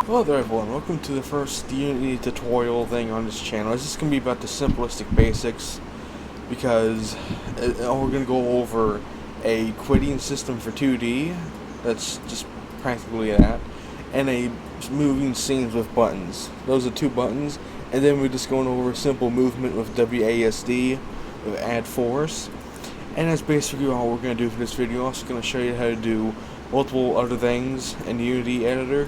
Hello there everyone, welcome to the first Unity tutorial thing on this channel. This is going to be about the simplistic basics because we're going to go over a quitting system for 2D, that's just practically that, and a moving scenes with buttons. Those are two buttons, and then we're just going over simple movement with WASD, with add force, and that's basically all we're going to do for this video. I'm also going to show you how to do multiple other things in the Unity editor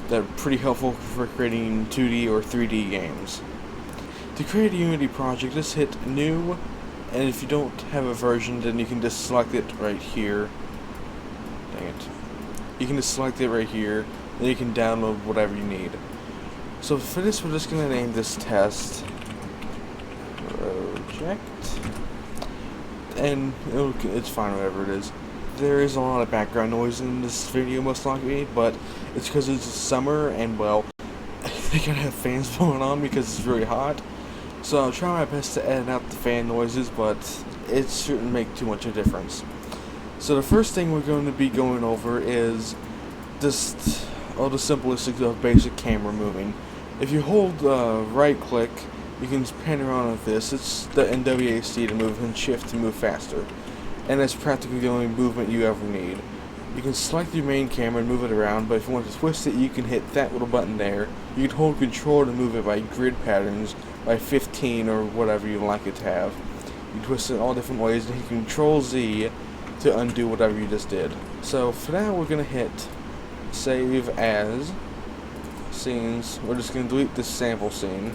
that are pretty helpful for creating 2D or 3D games. To create a Unity project, just hit New, and if you don't have a version, then you can just select it right here. Dang it. You can just select it right here, then you can download whatever you need. So for this, we're just going to name this test project, and it's fine whatever it is. There is a lot of background noise in this video most likely, but it's because it's summer and, well, I gotta have fans blowing on because it's really hot. So I'll try my best to edit out the fan noises, but it shouldn't make too much of a difference. So the first thing we're going to be going over is just all the simplistic of basic camera moving. If you hold right click, you can pan around with this. It's the WASD to move and shift to move faster. And that's practically the only movement you ever need. You can select your main camera and move it around, but if you want to twist it, you can hit that little button there. You can hold control to move it by grid patterns, by 15 or whatever you like it to have. You can twist it all different ways, and hit Control Z to undo whatever you just did. So for now, we're going to hit Save As Scenes. We're just going to delete this sample scene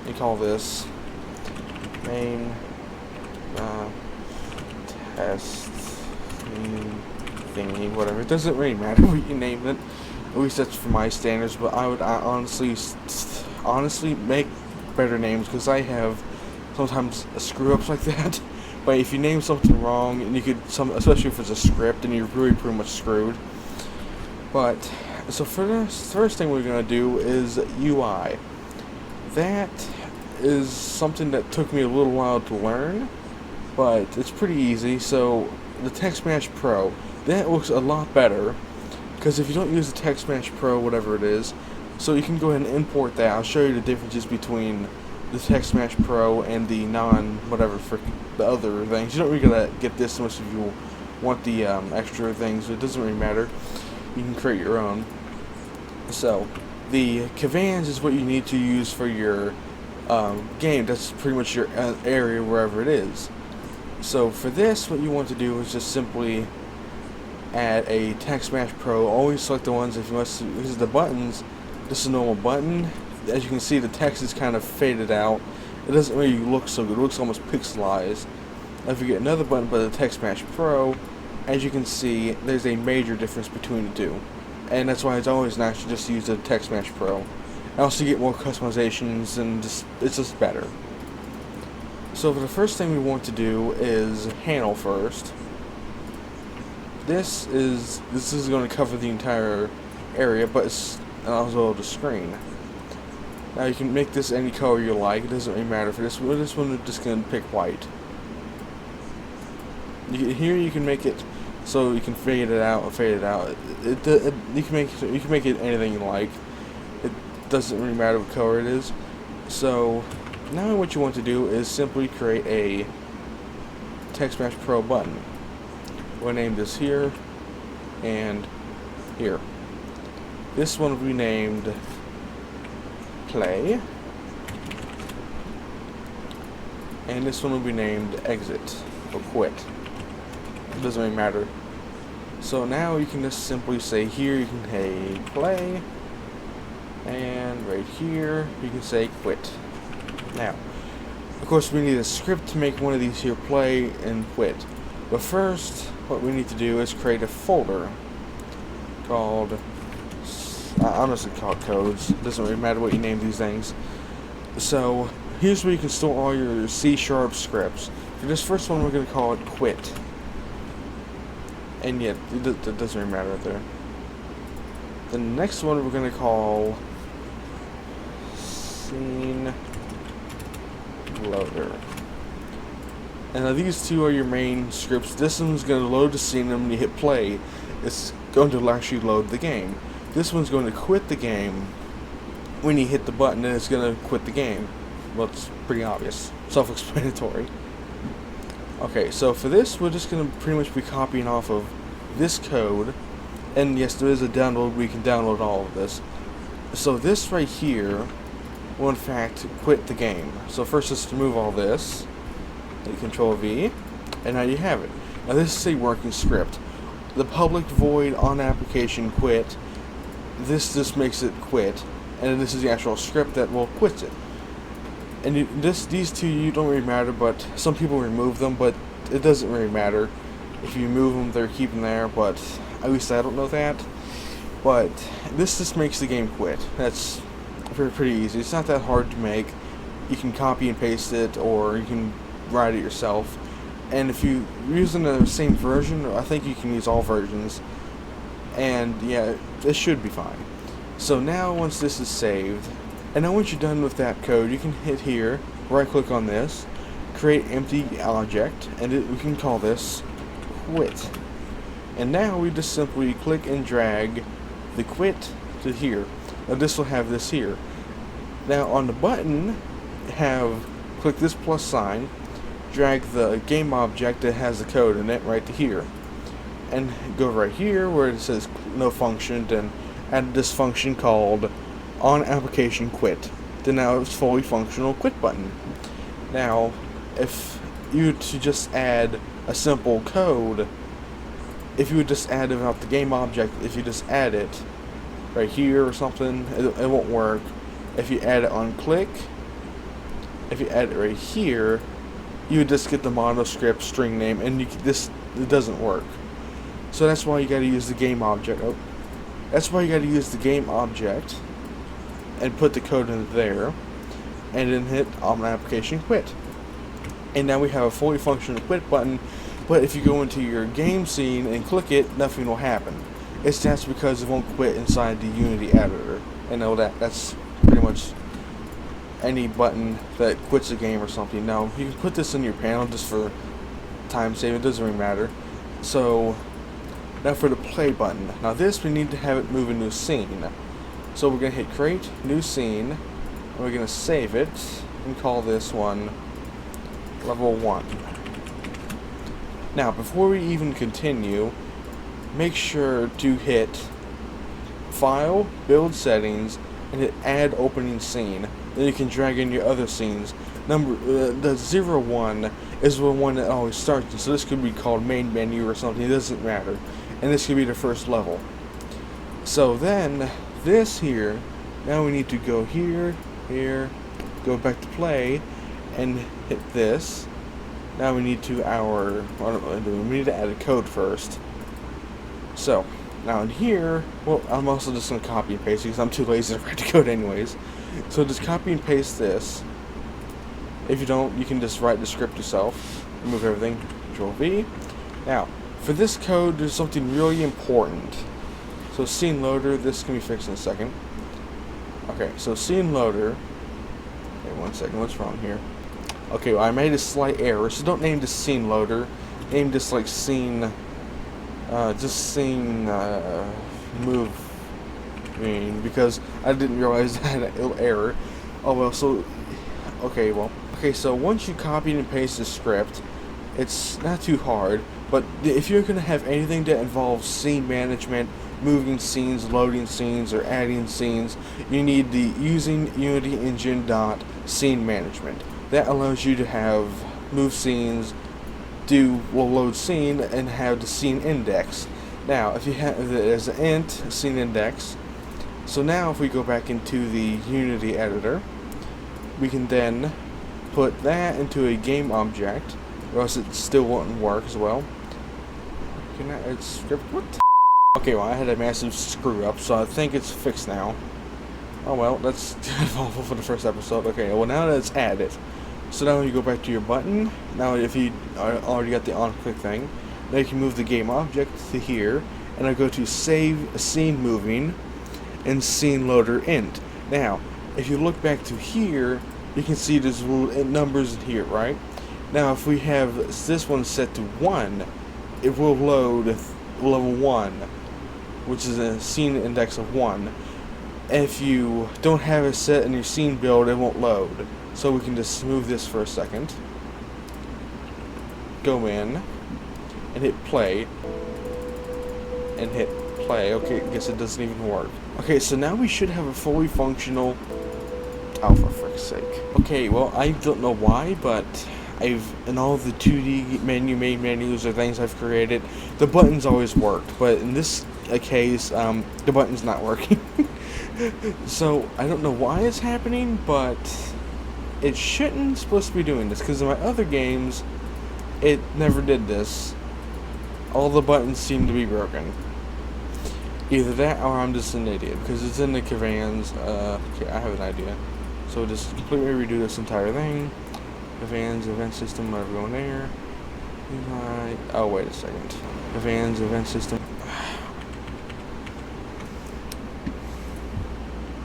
and call this Main Test thingy, whatever. It doesn't really matter what you name it. At least that's for my standards. But I would honestly make better names because I have sometimes screw ups like that. But if you name something wrong, and you could especially if it's a script, then you're really pretty much screwed. But so for this first thing we're gonna do is UI. That is something that took me a little while to learn, but it's pretty easy. So the TextMesh Pro, that looks a lot better, because if you don't use the TextMesh Pro, whatever it is, so you can go ahead and import that. I'll show you the differences between the TextMesh Pro and the whatever for the other things. You don't really gotta get this unless if you want the extra things. It doesn't really matter. You can create your own. So the commands is what you need to use for your game. That's pretty much your area wherever it is. So for this, what you want to do is just simply add a TextMesh Pro. Always select the ones, if you must use the buttons, this is a normal button. As you can see, the text is kind of faded out. It doesn't really look so good. It looks almost pixelized. Now if you get another button by the TextMesh Pro, as you can see, there's a major difference between the two. And that's why it's always nice to just use the TextMesh Pro. And also get more customizations, and it's just better. So for the first thing we want to do is handle first. This is going to cover the entire area, but it's also the screen. Now you can make this any color you like. It doesn't really matter for this. This one we're just going to pick white. Here you can make it so you can fade it out or fade it out. You can make it anything you like. It doesn't really matter what color it is. So now what you want to do is simply create a TextMesh Pro button. We'll name this here and here. This one will be named Play, and this one will be named Exit or Quit. It doesn't really matter. So now you can just simply say here you can say Play, and right here you can say Quit. Now, of course, we need a script to make one of these here play and quit. But first, what we need to do is create a folder called, I'm just going to call it codes. It doesn't really matter what you name these things. So, here's where you can store all your C# scripts. For this first one, we're going to call it quit. And yet, it doesn't really matter right there. The next one we're going to call scene loader. And now these two are your main scripts. This one's going to load the scene, and when you hit play, it's going to actually load the game. This one's going to quit the game when you hit the button, and it's going to quit the game. Well, it's pretty obvious, self-explanatory. Okay, so for this, we're just going to pretty much be copying off of this code, and yes, there is a download where you can download all of this. So this right here will in fact quit the game. So first, just remove all this, hit Control V, and now you have it. Now this is a working script. The public void on application quit. This just makes it quit, and this is the actual script that will quit it. And these two, you don't really matter, but some people remove them, but it doesn't really matter. If you move them, they're keeping there, but at least I don't know that. But this just makes the game quit. That's pretty easy. It's not that hard to make. You can copy and paste it, or you can write it yourself. And if you're using the same version, I think you can use all versions. And yeah, it should be fine. So now once this is saved, and now once you're done with that code, you can hit here, right click on this, create empty object, and we can call this quit. And now we just simply click and drag the quit to here. Now this will have this here. Now on the button, click this plus sign, drag the game object that has the code in it right to here, and go right here where it says no function, and add this function called on application quit. Then now it's fully functional quit button. Now if you were to just add a simple code, if you would just add it without the game object, if you just add it right here or something, it won't work. If you add it on click, if you add it right here, you would just get the monoscript string name, and it doesn't work. So that's why you got to use the game object. That's why you got to use the game object and put the code in there, and then hit on application quit. And now we have a fully functional quit button. But if you go into your game scene and click it, nothing will happen. It's just because it won't quit inside the Unity editor. And that's pretty much any button that quits a game or something. Now you can put this in your panel just for time saving. It doesn't really matter. So now for the play button. Now this, we need to have it move a new scene. So we're gonna hit create new scene, and we're gonna save it and call this one level 1. Now before we even continue, make sure to hit File, Build Settings, and hit Add Opening Scene. Then you can drag in your other scenes. The 01 is the one that always starts, so this could be called Main Menu or something. It doesn't matter, and this could be the first level. So then this here, now we need to go here, go back to play, and hit this. Now we need to we need to add a code first. So now in here, well, I'm also just gonna copy and paste because I'm too lazy to write the code anyways. So just copy and paste this. If you don't, you can just write the script yourself. Remove everything. Control V. Now for this code, there's something really important. So scene loader, this can be fixed in a second. Okay, so scene loader. Okay, one second, what's wrong here? Okay, well, I made a slight error, so don't name this scene loader. Name this like scene, move, because I didn't realize that error. Oh well, so so once you copy and paste the script, it's not too hard. But if you're gonna have anything that involves scene management, moving scenes, loading scenes, or adding scenes, you need the using Unity Engine scene management. That allows you to have move scenes, load scene, and have the scene index. Now, if you have it as an int scene index, so now if we go back into the Unity editor, we can then put that into a game object, or else it still won't work as well. Can I add script? What? Okay, well, I had a massive screw up, so I think it's fixed now. Oh well, that's awful for the first episode. Okay, well now that it's added. So now when you go back to your button, now if you already got the on-click thing, now you can move the game object to here, and I go to save scene moving and scene loader int. Now, if you look back to here, you can see there's little numbers in here, right? Now if we have this one set to 1, it will load level 1. which is a scene index of 1. If you don't have it set in your scene build, it won't load. So we can just move this for a second. Go in and hit play. And hit play. Okay, I guess it doesn't even work. Okay, so now we should have a fully functional... Oh, for frick's sake. Okay, well, I don't know why, but in all the 2D main menus or things I've created, the buttons always worked. But in this case, the button's not working. So, I don't know why it's happening, but it shouldn't supposed to be doing this, because in my other games, it never did this. All the buttons seem to be broken. Either that, or I'm just an idiot, because it's in the commands. Okay, I have an idea. So just completely redo this entire thing. Commands, event system, whatever going there. Oh, wait a second. Commands, event system.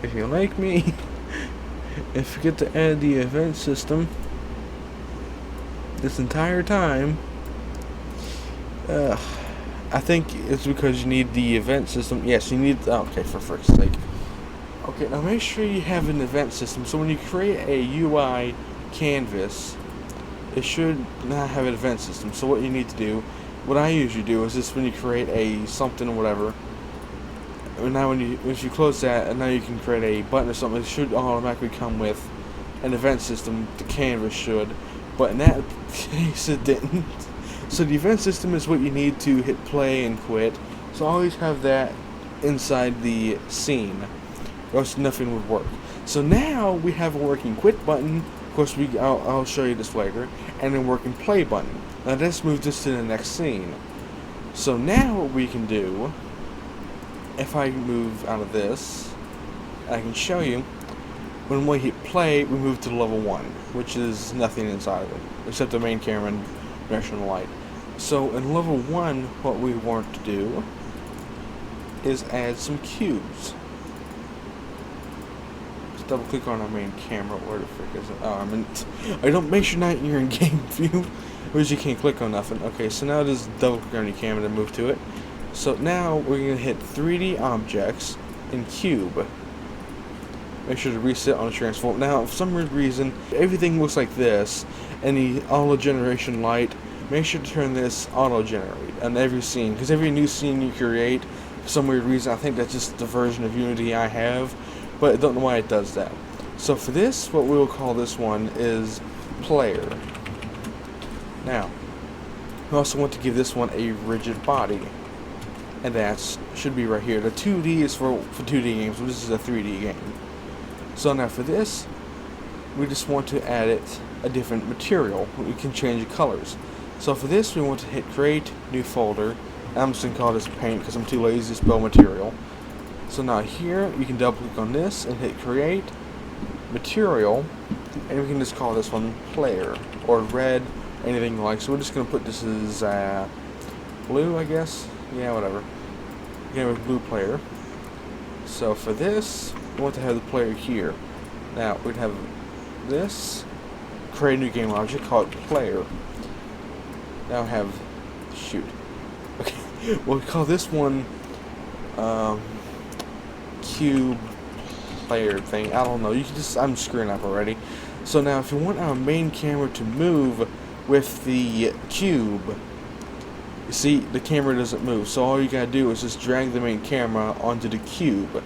If you like me, and forget to add the event system this entire time, I think it's because you need the event system. Yes, you need. Okay, for frick's sake. Okay, now make sure you have an event system. So when you create a UI canvas, it should not have an event system. So what you need to do, what I usually do, is just when you create a something or whatever. And now if you close that, and now you can create a button or something, it should automatically come with an event system. The canvas should, but in that case it didn't. So the event system is what you need to hit play and quit. So always have that inside the scene, or else nothing would work. So now we have a working quit button. Of course, I'll show you this later, and a working play button. Now let's move this to the next scene. So now what we can do, if I move out of this, I can show you, when we hit play, we move to level 1, which is nothing inside of it, except the main camera and directional light. So in level 1, what we want to do is add some cubes. Just double click on our main camera. Where the frick is it? Oh, I don't make sure not you're in game view, because you can't click on nothing. Okay, so now just double click on your camera to move to it. So now we're going to hit 3D objects in cube. Make sure to reset on the transform. Now, for some weird reason, everything looks like this, and the auto generation light, make sure to turn this auto generate on every scene, because every new scene you create, for some weird reason, I think that's just the version of Unity I have, but I don't know why it does that. So for this, what we will call this one is player. Now, we also want to give this one a rigid body. And that should be right here. The 2D is for 2D games, but this is a 3D game. So now for this, we just want to add it a different material. We can change the colors. So for this, we want to hit create, new folder. I'm just going to call this paint because I'm too lazy to spell material. So now here, you can double click on this and hit create, material, and we can just call this one player, or red, anything like. So we're just going to put this as blue, I guess. Yeah, whatever. Again, with blue player. So for this, we want to have the player here. Now we'd have this, create a new game object, call it player. Now have, shoot. Okay, we'll call this one cube player thing. I don't know. You can just, I'm screwing up already. So now, if you want our main camera to move with the cube, you see, the camera doesn't move, so all you gotta do is just drag the main camera onto the cube.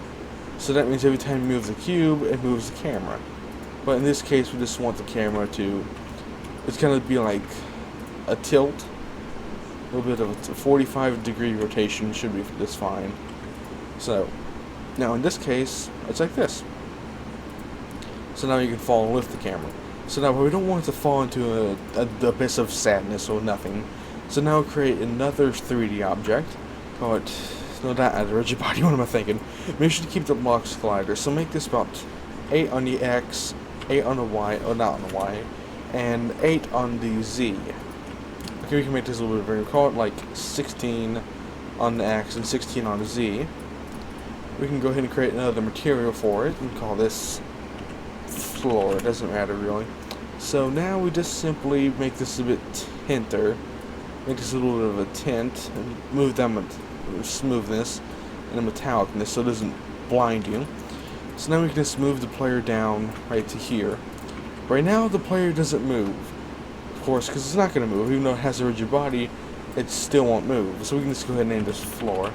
So that means every time you move the cube, it moves the camera. But in this case, we just want the camera to, it's gonna be like a tilt, a little bit of a 45-degree rotation should be just fine. So, now in this case, it's like this. So now you can fall and lift the camera. So now we don't want it to fall into the abyss of sadness or nothing. So now we'll create another 3D object. Call it, no, not a rigid body, what am I thinking? Make sure to keep the box collider. So make this about 8 on the X, 8 on the Y, or not on the Y, and 8 on the Z. Okay, we can make this a little bit bigger. Call it like 16 on the X and 16 on the Z. We can go ahead and create another material for it and call this floor. It doesn't matter really. So now we just simply make this a bit tinter. Make this a little bit of a tint and move them with smoothness. in a metallicness so it doesn't blind you. So now we can just move the player down right to here. Right now the player doesn't move, of course, because it's not going to move. Even though it has a rigid body, it still won't move. So we can just go ahead and name this floor.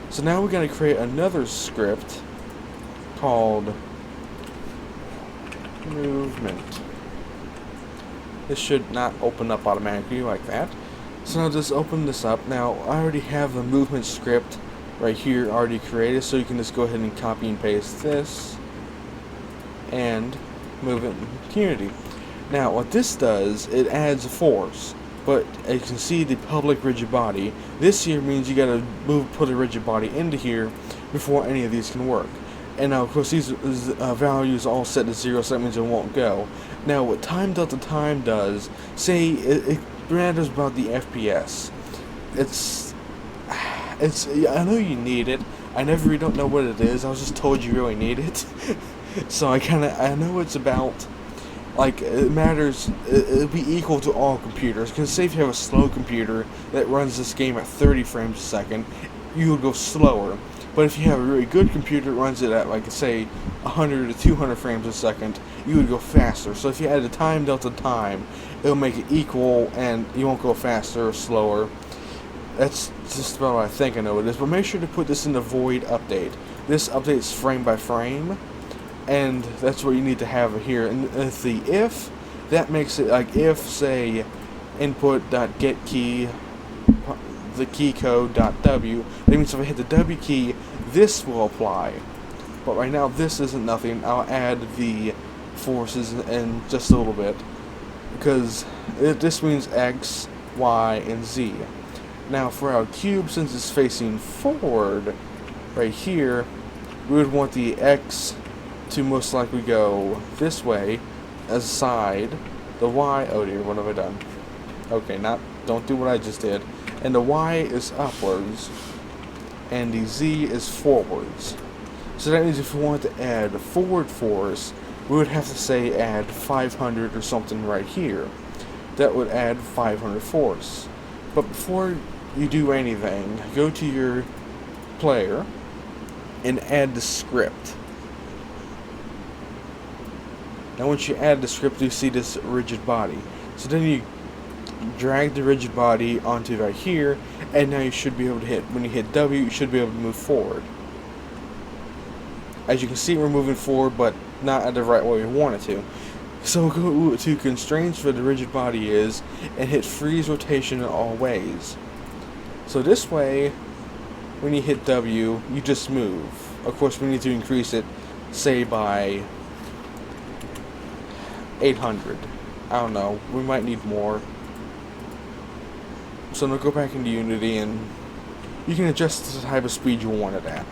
So now we're going to create another script called movement. This should not open up automatically like that. So now just open this up. Now I already have the movement script right here already created, so you can just go ahead and copy and paste this and move it in Unity. Now what this does, it adds a force, but as you can see the public rigid body, this here means you gotta put a rigid body into here before any of these can work. And now of course these values are all set to 0, so that means it won't go. Now what time delta time does, say it matters about the FPS. It's I know you need it. I never don't know what it is. I was just told you really need it. So I know it's about, like, it matters, it'll be equal to all computers. Because say if you have a slow computer that runs this game at 30 frames a second, you would go slower. But if you have a really good computer that runs it at, like, say 100 to 200 frames a second, you would go faster. So if you add a time delta time, it'll make it equal and you won't go faster or slower. That's just about what I think I know it is. But make sure to put this in the void update. This updates frame by frame, and that's what you need to have here. And if the if, that makes it like if, say, input.getKey, the key code.w, that means if I hit the W key, this will apply. But right now this isn't nothing. I'll add the forces in just a little bit, because this means X, Y, and Z. Now for our cube, since it's facing forward, right here, we would want the X to most likely go this way as a side. The Y, oh dear, what have I done? Okay, don't do what I just did. And the Y is upwards, and the Z is forwards. So that means if we wanted to add a forward force, we would have to say add 500 or something right here. That would add 500 force. But before you do anything, go to your player and add the script. Now once you add the script, you see this rigid body. So then you drag the rigid body onto right here, and now you should be able to hit, when you hit W, you should be able to move forward. As you can see, we're moving forward, but not at the right way we want it to. So go to constraints where the rigid body is, and hit freeze rotation in all ways. So this way, when you hit W, you just move. Of course, we need to increase it, say by 800. I don't know, we might need more. So now go back into Unity and you can adjust the type of speed you want it at.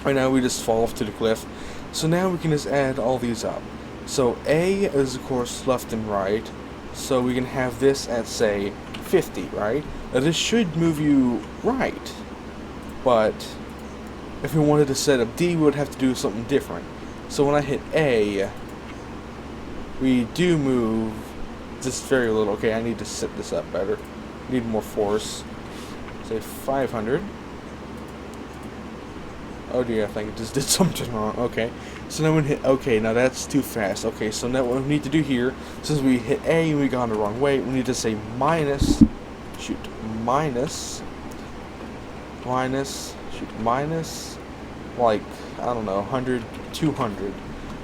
Right now we just fall off to the cliff. So now we can just add all these up. So A is of course left and right. So we can have this at say 50, right? Now this should move you right. But if we wanted to set up D, we would have to do something different. So when I hit A, we do move just very little. Okay, I need to set this up better. Need more force. Say 500. Oh dear, I think I just did something wrong. Okay, so now we hit OK. Now that's too fast. Okay, so now what we need to do here, since we hit A and we got the wrong way, we need to say minus, like, I don't know, 100, 200.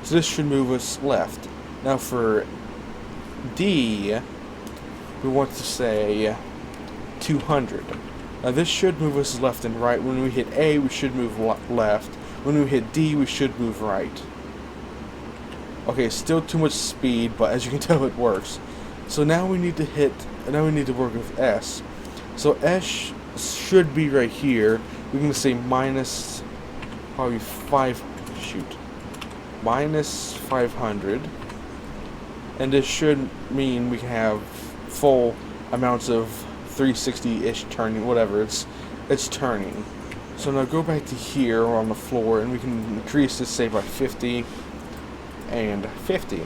So this should move us left. Now for D, we want to say 200. Now this should move us left and right. When we hit A, we should move left. When we hit D, we should move right. Okay, still too much speed, but as you can tell, it works. So now we need to work with S. So S should be right here. We're going to say minus, probably minus 500. And this should mean we can have full amounts of 360-ish turning, whatever, it's turning. So now go back to here on the floor, and we can increase this, say, by 50 and 50.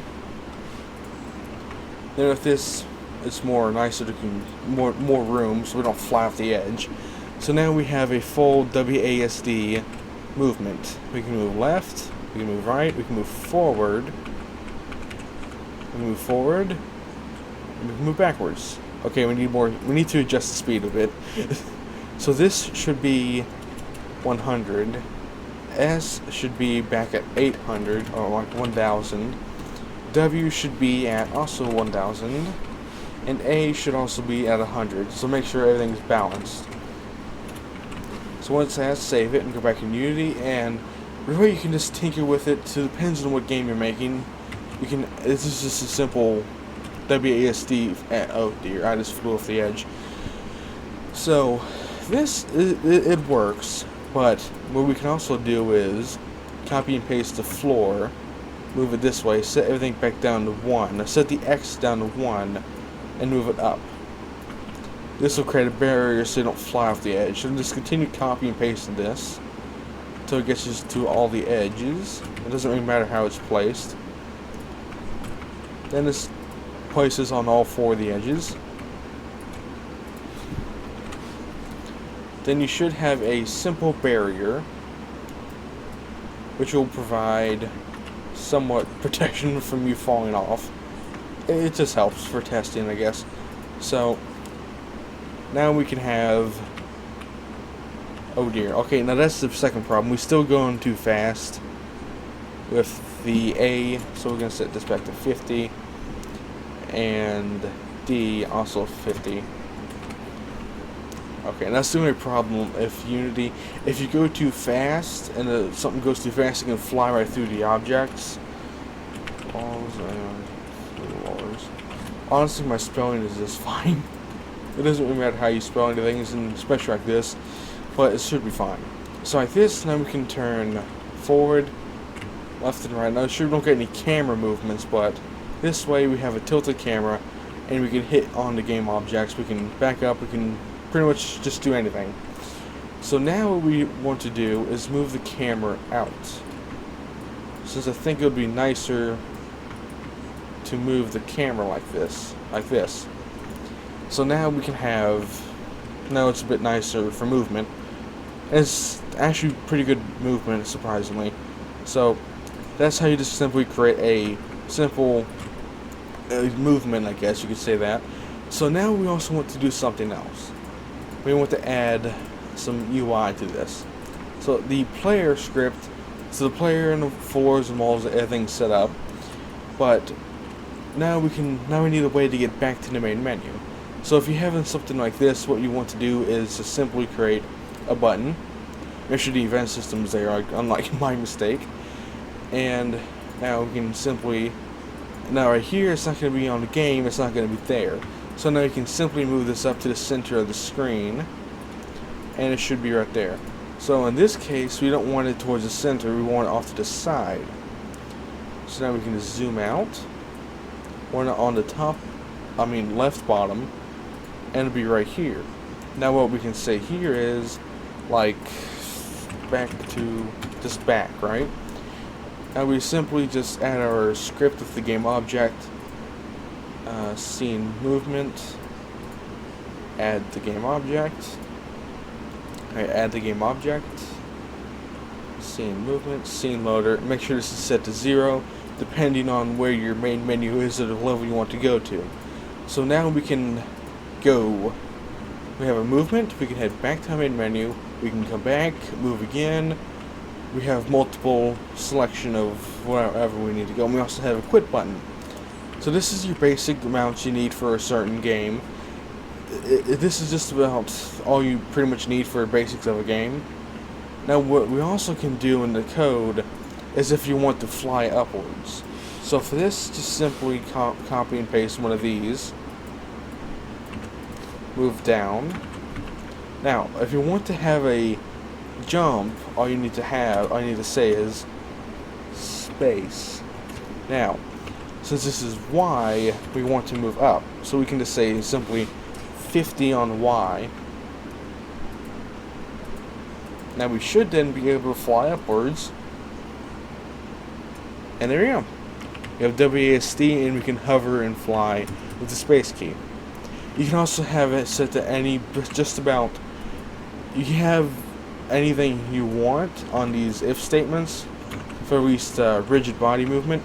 Then with this, it's more nicer to more room, so we don't fly off the edge. So now we have a full WASD movement. We can move left, we can move right, we can move forward, we can move forward, and we can move backwards. Okay, we need to adjust the speed a bit. So this should be 100. S should be back at 800, or like 1000. W should be at also 1000. And A should also be at 100. So make sure everything's balanced. So once that's, save it and go back in Unity, and really you can just tinker with it. So it depends on what game you're making. You can. This is just a simple WASD. Oh dear, I just flew off the edge. So this it works, but what we can also do is copy and paste the floor, move it this way, set everything back down to 1. Now set the X down to 1, and move it up. This will create a barrier so you don't fly off the edge. So just continue copy and pasting this until it gets you to all the edges. It doesn't really matter how it's placed. Then this places on all 4 of the edges. Then you should have a simple barrier which will provide somewhat protection from you falling off. It just helps for testing, I guess. So now we can have, oh dear, okay, now that's the second problem. We're still going too fast with the A, so we're going to set this back to 50, and D also 50. Okay, and that's the only problem if Unity, if you go too fast and something goes too fast, it can fly right through the objects. Honestly, my spelling is just fine. It doesn't really matter how you spell anything, and especially like this, but it should be fine. So like this, now we can turn forward, left and right. Now sure we don't get any camera movements, but this way we have a tilted camera, and we can hit on the game objects, we can back up, we can pretty much just do anything. So now what we want to do is move the camera out. Since I think it would be nicer to move the camera like this. So now we can have, now it's a bit nicer for movement. It's actually pretty good movement, surprisingly. So that's how you just simply create a simple movement, I guess you could say that. So now we also want to do something else. We want to add some UI to this. So the player script, so the player and the floors and walls, everything's set up. But now we need a way to get back to the main menu. So if you're having something like this, what you want to do is to simply create a button. Make sure the event system is there, unlike my mistake. And now we can simply, now right here it's not going to be on the game, it's not going to be there. So now you can simply move this up to the center of the screen, and it should be right there. So in this case, we don't want it towards the center, we want it off to the side. So now we can just zoom out. Want it on the top, left bottom, and it'll be right here. Now what we can say here is, like, back to, just back, right? Now we simply just add our script with the game object, scene movement, add the game object, add the game object, scene movement, scene loader, make sure this is set to 0, depending on where your main menu is or the level you want to go to. So now we can go, we have a movement, we can head back to our main menu, we can come back, move again, we have multiple selection of wherever we need to go, and we also have a quit button. So this is your basic amounts you need for a certain game. This is just about all you pretty much need for basics of a game. Now what we also can do in the code is if you want to fly upwards. So for this, just simply copy and paste one of these, move down. Now if you want to have a jump, all you need to say is space. Now since this is Y, we want to move up, so we can just say simply 50 on Y. Now we should then be able to fly upwards, and there you go. You have WASD, and we can hover and fly with the space key. You can also have it set to just about you have anything you want on these if statements for at least rigid body movement.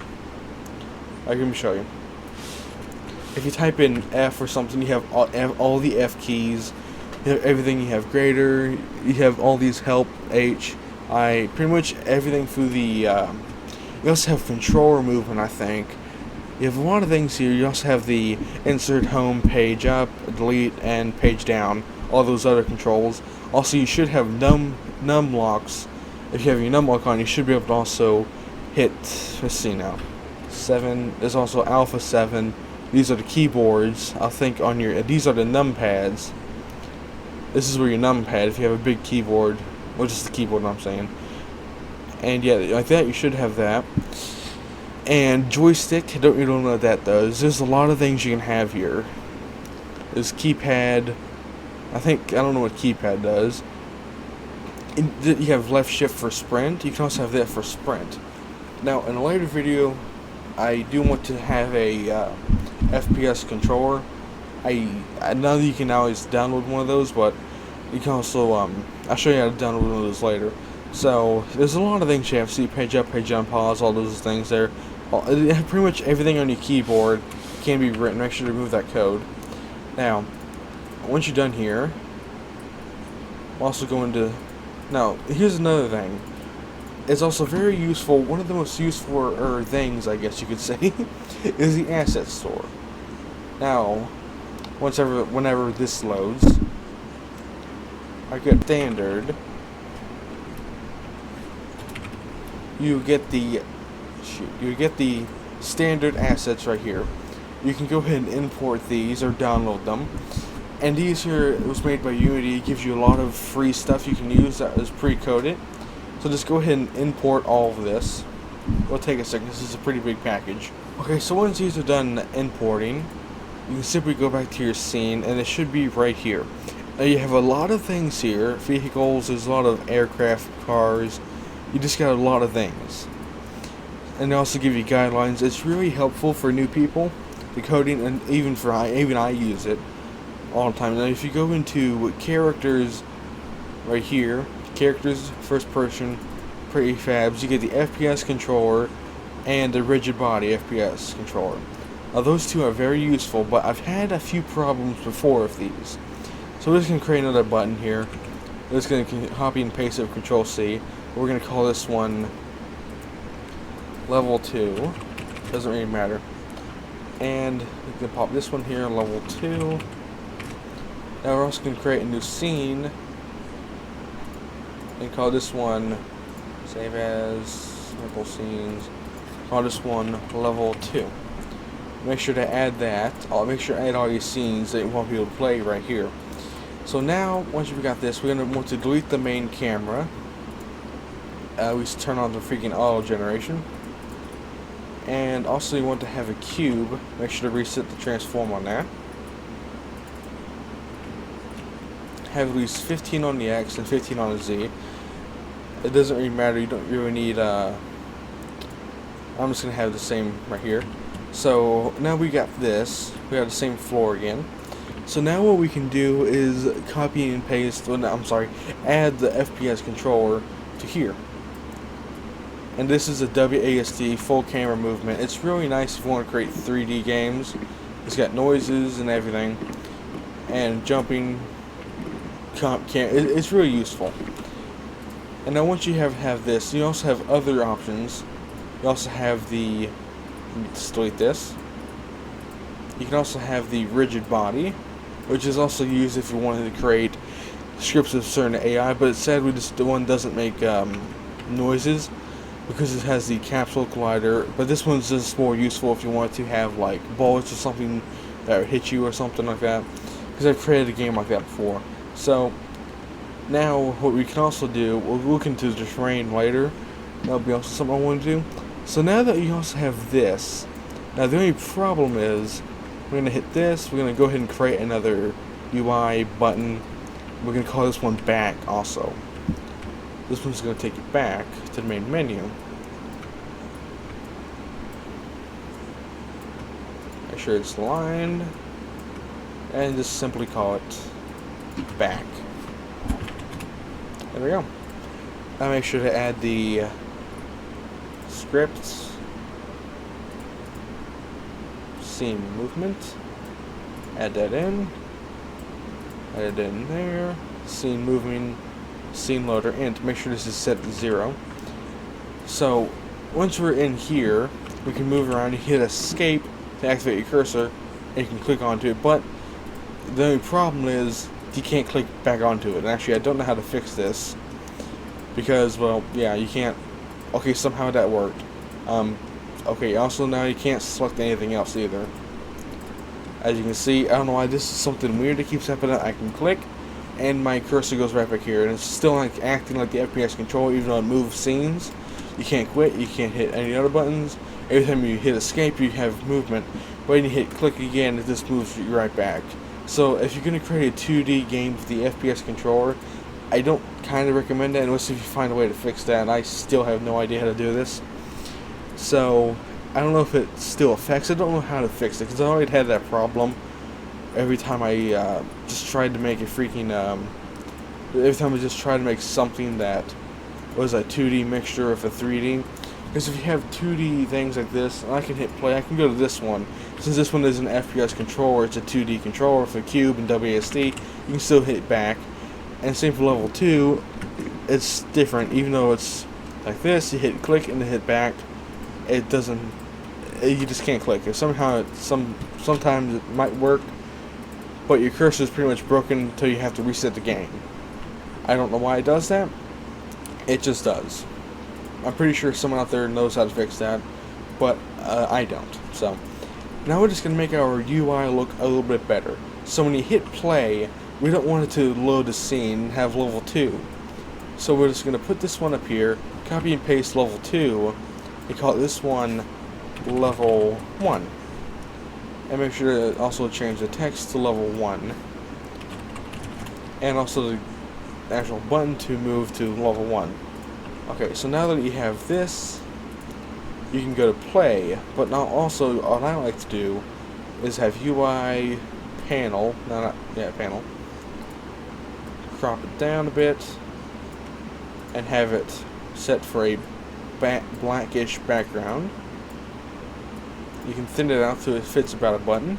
Let me show you. If you type in F or something, you have all the F keys, you have everything. You have greater, you have all these help, H, I, pretty much everything through the, you also have controller movement, I think. You have a lot of things here. You also have the insert home, page up, delete, and page down, all those other controls. Also, you should have num locks. If you have your num lock on, you should be able to also hit, let's see now, 7, there's also alpha 7. These are the keyboards, I think on your, these are the numpads. This is where your numpad, if you have a big keyboard, or just the keyboard I'm saying. And yeah, like that, you should have that. And joystick, I don't really know what that does. There's a lot of things you can have here. There's keypad, I don't know what keypad does. You have left shift for sprint, you can also have that for sprint. Now, in a later video, I do want to have a FPS controller. I know that you can always download one of those, but you can also, I'll show you how to download one of those later. So, there's a lot of things you have to see, page up, page down, pause, all those things there. Pretty much everything on your keyboard can be written. Make sure to remove that code. Now, once you're done here, we'll also go into, now, here's another thing. It's also very useful, one of the most useful things, I guess you could say, is the asset store. Now, whenever this loads, I get standard, you get the standard assets right here. You can go ahead and import these or download them. And these here, it was made by Unity. It gives you a lot of free stuff you can use that is pre-coded. So just go ahead and import all of this. It'll take a second. This is a pretty big package. Okay, so once these are done importing, you can simply go back to your scene, and it should be right here. Now you have a lot of things here. Vehicles, there's a lot of aircraft, cars. You just got a lot of things. And they also give you guidelines. It's really helpful for new people, the coding, and even I use it all the time. Now if you go into characters right here, characters, first person, prefabs, you get the FPS controller and the rigid body FPS controller. Now those two are very useful, but I've had a few problems before with these. So we're just going to create another button here. We're just going to copy and paste it with Control C. We're going to call this one level 2. Doesn't really matter. And we can pop this one here, level 2. Now we're also going to create a new scene and call this one, save as, sample scenes, call this one level 2. Make sure to add that. I'll make sure to add all your scenes that you want people to play right here. So now, once you've got this, we're going to want to delete the main camera. We turn on the freaking auto generation. And also you want to have a cube. Make sure to reset the transform on that. Have at least 15 on the X and 15 on the Z. It doesn't really matter, you don't really need, I'm just going to have the same right here. So now we got this, we have the same floor again. So now what we can do is copy and paste, well, no, I'm sorry, add the FPS controller to here. And this is a WASD full camera movement. It's really nice if you want to create 3D games. It's got noises and everything, and jumping. It's really useful. And now once you have this, you also have other options. You also have the, let's delete this. You can also have the rigid body, which is also used if you wanted to create scripts of certain AI, but sadly this one doesn't make noises because it has the capsule collider. But this one's just more useful if you want to have like bullets or something that would hit you or something like that, because I've created a game like that before. So now what we can also do, we'll look into the terrain later. That'll be also something I want to do. So now that you also have this, now the only problem is we're going to hit this, we're going to go ahead and create another UI button. We're going to call this one back also. This one's going to take you back to the main menu. Make sure it's aligned, and just simply call it back. There we go. Now make sure to add the scripts, scene movement, add that in, add it in there, scene moving, scene loader, and make sure this is set to 0. So once we're in here, we can move around. You hit escape to activate your cursor, and you can click onto it, but the only problem is you can't click back onto it. And actually, I don't know how to fix this because, well, yeah, you can't. Okay, somehow that worked. Okay, also now you can't select anything else either. As you can see, I don't know why this is something weird that keeps happening. I can click, and my cursor goes right back here, and it's still like acting like the FPS controller, even though it moves scenes. You can't quit. You can't hit any other buttons. Every time you hit escape, you have movement. But when you hit click again, it just moves you right back. So if you're going to create a 2D game with the FPS controller, I don't kind of recommend that unless if you find a way to fix that, and I still have no idea how to do this. So I don't know if it still affects. I don't know how to fix it because I already had that problem every time I just tried to make a freaking every time I just tried to make something that was a 2D mixture of a 3D. Because if you have 2D things like this, and I can hit play, I can go to this one. Since this one is an FPS controller, it's a 2D controller for Cube and WASD, you can still hit back. And same for level 2, it's different. Even though it's like this, you hit click and then hit back, it doesn't, you just can't click. Somehow, sometimes it might work, but your cursor is pretty much broken until you have to reset the game. I don't know why it does that. It just does. I'm pretty sure someone out there knows how to fix that, but I don't. So now we're just going to make our UI look a little bit better. So when you hit play, we don't want it to load the scene and have level 2. So we're just going to put this one up here, copy and paste level 2, and call this one level 1. And make sure to also change the text to level 1. And also the actual button to move to level 1. Okay, so now that you have this, you can go to play, but now also what I like to do is have UI panel, panel, crop it down a bit, and have it set for a blackish background. You can thin it out so it fits about a button,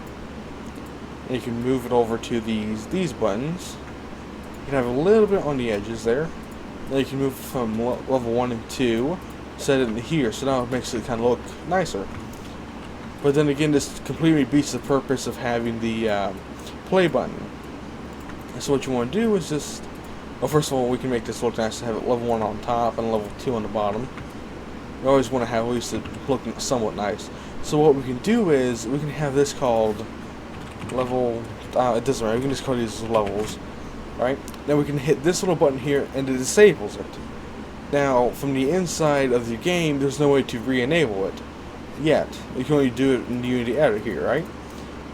and you can move it over to these buttons. You can have a little bit on the edges there. Now you can move from level 1 and 2, set it in here, so now it makes it kind of look nicer. But then again, this completely beats the purpose of having the play button. So what you want to do is just, well, first of all, we can make this look nice to have it level 1 on top and level 2 on the bottom. We always want to have at least it looking somewhat nice. So what we can do is, we can have this called level, it doesn't matter, we can just call these levels. Right? Now we can hit this little button here and it disables it. Now from the inside of the game there's no way to re-enable it yet. You can only do it in the Unity editor here, right?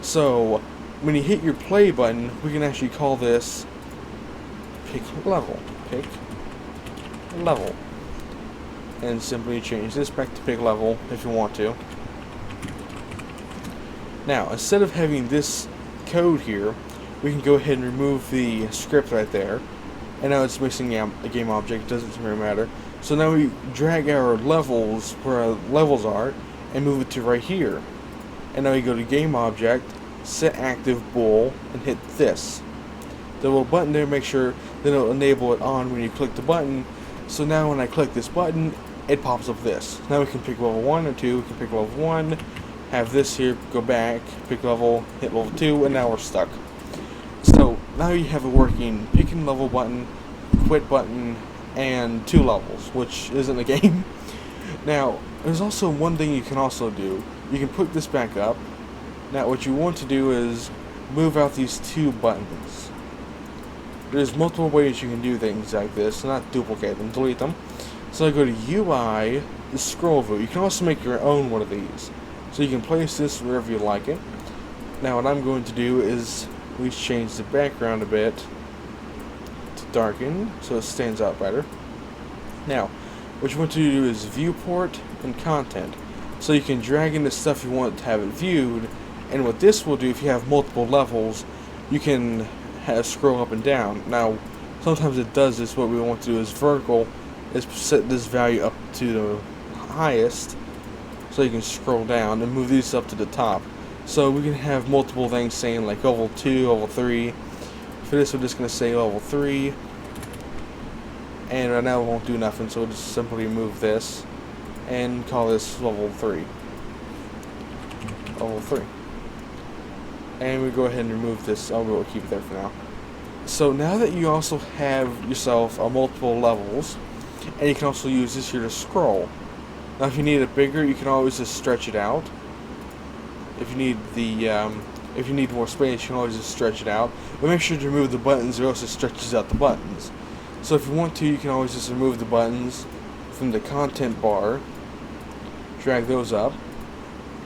So when you hit your play button, we can actually call this pick level. Pick level. And simply change this back to pick level if you want to. Now instead of having this code here, we can go ahead and remove the script right there, and now it's missing a game object. It doesn't really matter. So now we drag our levels where our levels are and move it to right here, and now we go to game object, set active bool, and hit this. The little button there, make sure that it'll enable it on when you click the button. So now when I click this button, it pops up this. Now we can pick level 1 or 2. We can pick level 1, have this here, go back, pick level, hit level 2, and now we're stuck. So now you have a working pick and level button, quit button, and 2 levels, which isn't a game. Now, there's also one thing you can also do. You can put this back up. Now what you want to do is move out these 2 buttons. There's multiple ways you can do things like this, not duplicate them, delete them. So I go to UI, the scroll view. You can also make your own one of these. So you can place this wherever you like it. Now what I'm going to do is we change the background a bit to darken so it stands out better. Now, what you want to do is viewport and content. So you can drag in the stuff you want to have it viewed, and what this will do, if you have multiple levels, you can scroll up and down. Now, sometimes it does this. What we want to do is vertical, is set this value up to the highest, so you can scroll down and move these up to the top. So we can have multiple things saying like level 2, level 3. For this, we're just going to say level 3. And right now it won't do nothing, so we'll just simply move this and call this level 3. Level 3. And we go ahead and remove this. We'll keep it there for now. So now that you also have yourself multiple levels, and you can also use this here to scroll. Now if you need it bigger, you can always just stretch it out. If you need if you need more space, you can always just stretch it out. But make sure to remove the buttons, or else it stretches out the buttons. So if you want to, you can always just remove the buttons from the content bar, drag those up.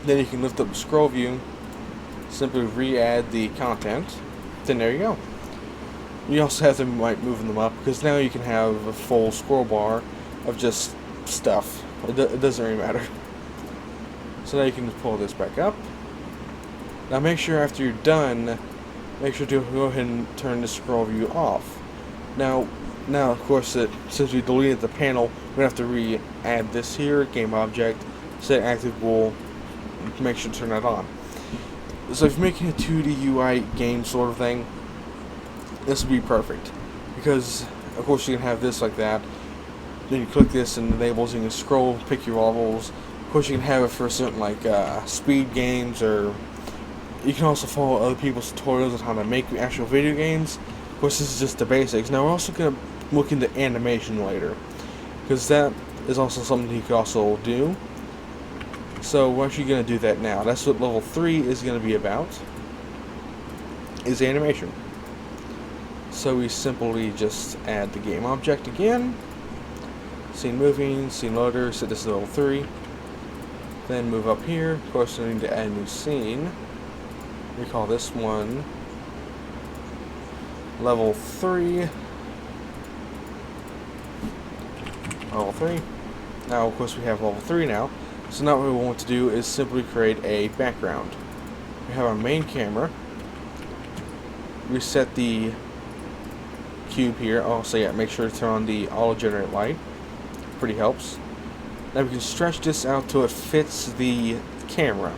Then you can lift up the scroll view, simply re-add the content. Then there you go. You also have to moving them up, because now you can have a full scroll bar of just stuff. It doesn't really matter. So now you can pull this back up. Now make sure after you're done, make sure to go ahead and turn the scroll view off. Now of course, since we deleted the panel, we're going to have to re-add this here, game object, set active bool, make sure to turn that on. So if you're making a 2D UI game sort of thing, this would be perfect. Because, of course, you can have this like that. Then you click this and enables, you can scroll, pick your levels. Of course, you can have it for certain, like, speed games, or you can also follow other people's tutorials on how to make actual video games. Of course, this is just the basics. Now, we're also going to look into animation later, because that is also something you could also do. So we're actually going to do that now. That's what level 3 is going to be about, is animation. So we simply just add the game object again, scene moving, scene loader, set this to level 3, then move up here. Of course, we need to add a new scene. We call this one level 3. Level 3. Now, of course, we have level 3 now. So now what we want to do is simply create a background. We have our main camera. We set the cube here. Oh, so yeah, make sure to turn on the auto generate light. Pretty helps. Now we can stretch this out till it fits the camera.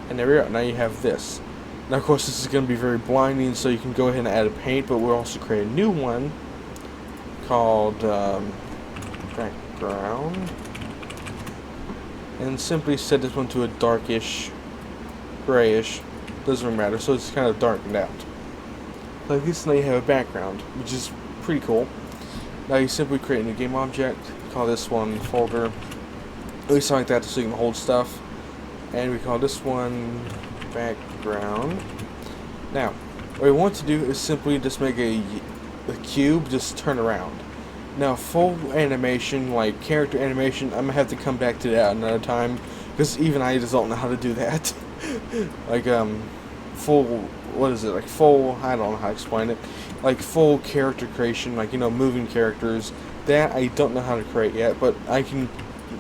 And there we go. Now you have this. Now, of course, this is going to be very blinding, so you can go ahead and add a paint, but we'll also create a new one called background, and simply set this one to a darkish, grayish, doesn't really matter, so it's kind of darkened out. Like this, now you have a background, which is pretty cool. Now you simply create a new game object, call this one folder, at least like that, so you can hold stuff, and we call this one background. Now, what we want to do is simply just make a cube just turn around. Now, full animation, like character animation, I'm gonna have to come back to that another time, because even I just don't know how to do that. Like full, what is it? Like full, I don't know how to explain it. Like full character creation, like, you know, moving characters. That I don't know how to create yet, but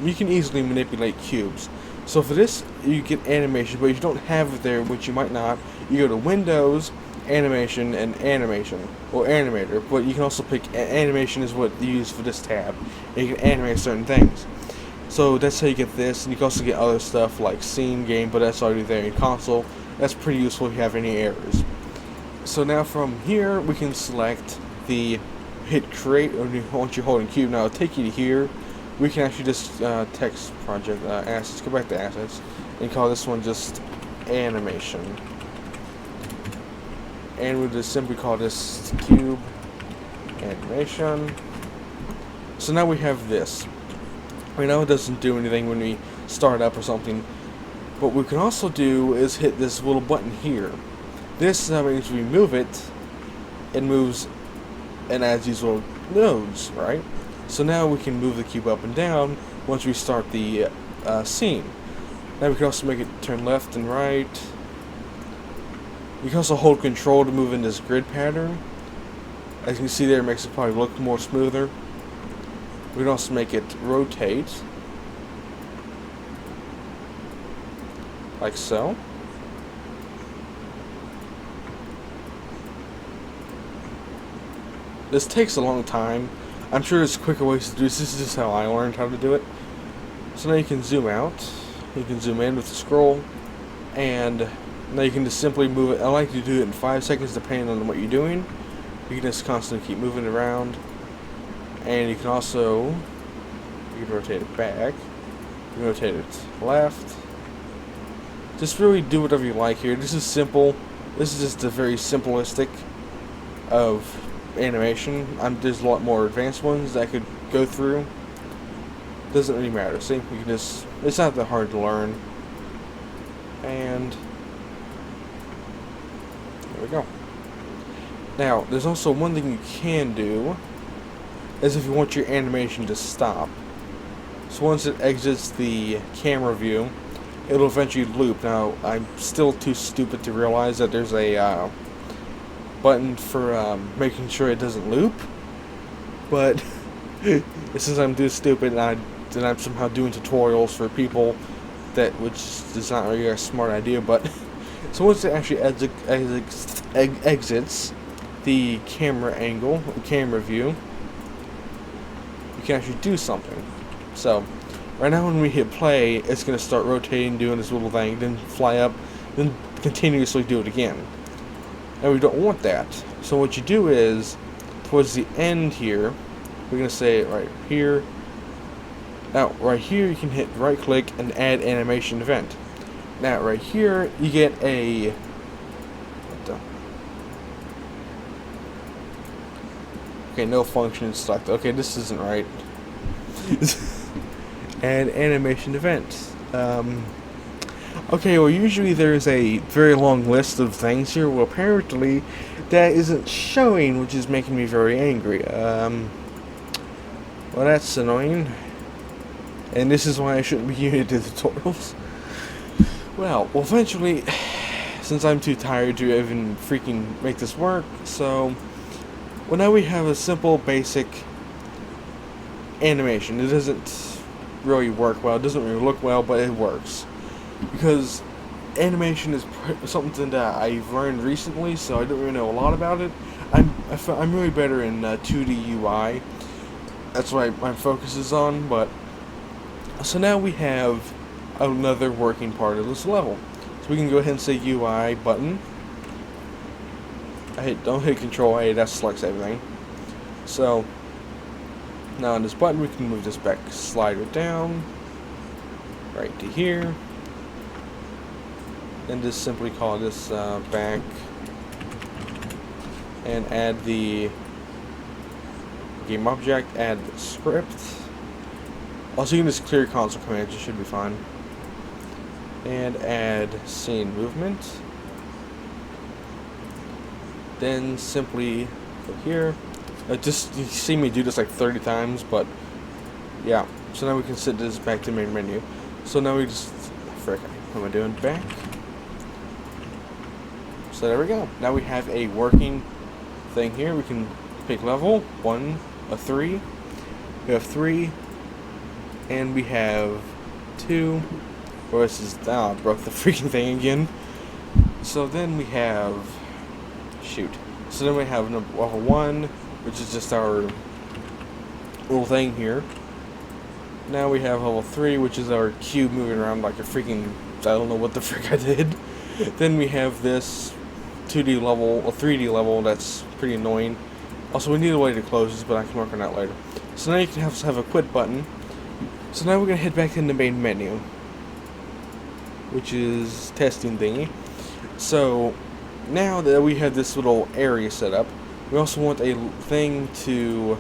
you can easily manipulate cubes. So for this, you get animation, but if you don't have it there, which you might not, you go to Windows, Animation, and Animation, or Animator. But you can also pick Animation is what you use for this tab, and you can animate certain things. So that's how you get this, and you can also get other stuff like Scene Game, but that's already there in console. That's pretty useful if you have any errors. So now from here, we can select the hit create, or once you're holding cube, now it'll take you to here. We can actually just text project assets, go back to assets, and call this one just animation. And we'll just simply call this cube animation. So now we have this. I know it doesn't do anything when we start up or something, but what we can also do is hit this little button here. This means we move it, it moves and adds these little nodes, right? So now we can move the cube up and down once we start the scene. Now we can also make it turn left and right. You can also hold control to move in this grid pattern. As you can see there, it makes it probably look more smoother. We can also make it rotate, like so. This takes a long time. I'm sure there's quicker ways to do this. This is just how I learned how to do it. So now you can zoom out. You can zoom in with the scroll. And now you can just simply move it. I like to do it in 5 seconds depending on what you're doing. You can just constantly keep moving it around. And you can also, you can rotate it back. You can rotate it left. Just really do whatever you like here. This is simple. This is just a very simplistic of animation. There's a lot more advanced ones that I could go through. Doesn't really matter. See, you can just, it's not that hard to learn. And there we go. Now, there's also one thing you can do, is if you want your animation to stop. So once it exits the camera view, it'll eventually loop. Now, I'm still too stupid to realize that there's a button for making sure it doesn't loop. But since I'm too stupid and I'm somehow doing tutorials for people, which is not really a smart idea, but so once it actually exits the camera angle, the camera view, you can actually do something. So right now when we hit play, it's going to start rotating, doing this little thing, then fly up, then continuously do it again. And we don't want that. So what you do is, towards the end here, we're going to say right here. Now, right here, you can hit right click and add animation event. Now, right here, you get a... Okay, no function select. Okay, this isn't right. Add animation event. Okay, well, usually there's a very long list of things here. Well, apparently, that isn't showing, which is making me very angry. Well, that's annoying. And this is why I shouldn't be using the tutorials. Well, eventually, since I'm too tired to even freaking make this work, so well, now we have a simple, basic animation. It doesn't really work well. It doesn't really look well, but it works because animation is something that I've learned recently, so I don't really know a lot about it. I'm really better in 2D UI. That's what my focus is on, but. So now we have another working part of this level. So we can go ahead and say UI button. Don't hit Control A, that selects everything. So now on this button we can move this back slider down right to here. And just simply call this back and add the game object, add the script. Also, you can just clear console commands, it should be fine. And add scene movement. Then simply go here. Just, you see me do this like 30 times, but yeah. So now we can set this back to main menu. So now we just, frick, what am I doing? Back. So there we go. Now we have a working thing here. We can pick level, 1, a 3. We have 3. And we have 2, or this is, I broke the freaking thing again. So then we have, so then we have level 1, which is just our little thing here. Now we have level 3, which is our cube moving around like a freaking, I don't know what the frick I did. Then we have this 2D level, a 3D level, that's pretty annoying. Also, we need a way to close this, but I can work on that later. So now you can have a quit button. So now we're going to head back in the main menu, which is testing thingy. So now that we have this little area set up, we also want a thing to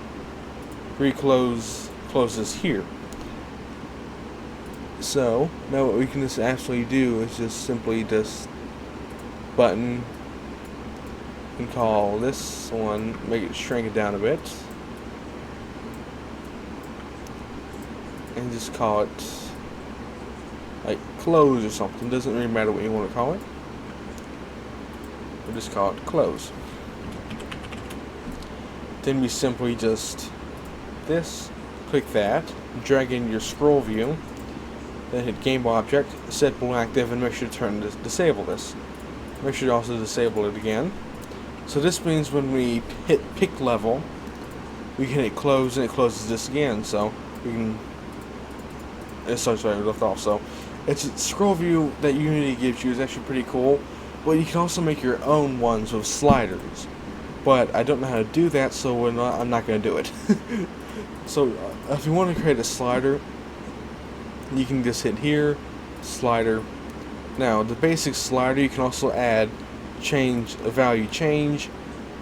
close this here. So now what we can just actually do is just simply just button and call this one, make it shrink it down a bit. And just call it like close or something. Doesn't really matter what you want to call it. We'll just call it close. Then we simply just click that, drag in your scroll view, then hit game object, set blue active, and make sure to disable this. Make sure to also disable it again. So this means when we hit pick level, we can hit close and it closes this again. So we can. It starts right where we left off. So it's a scroll view that Unity gives you is actually pretty cool. But you can also make your own ones with sliders. But I don't know how to do that, so I'm not going to do it. So if you want to create a slider, you can just hit here, slider. Now the basic slider, you can also add change a value change.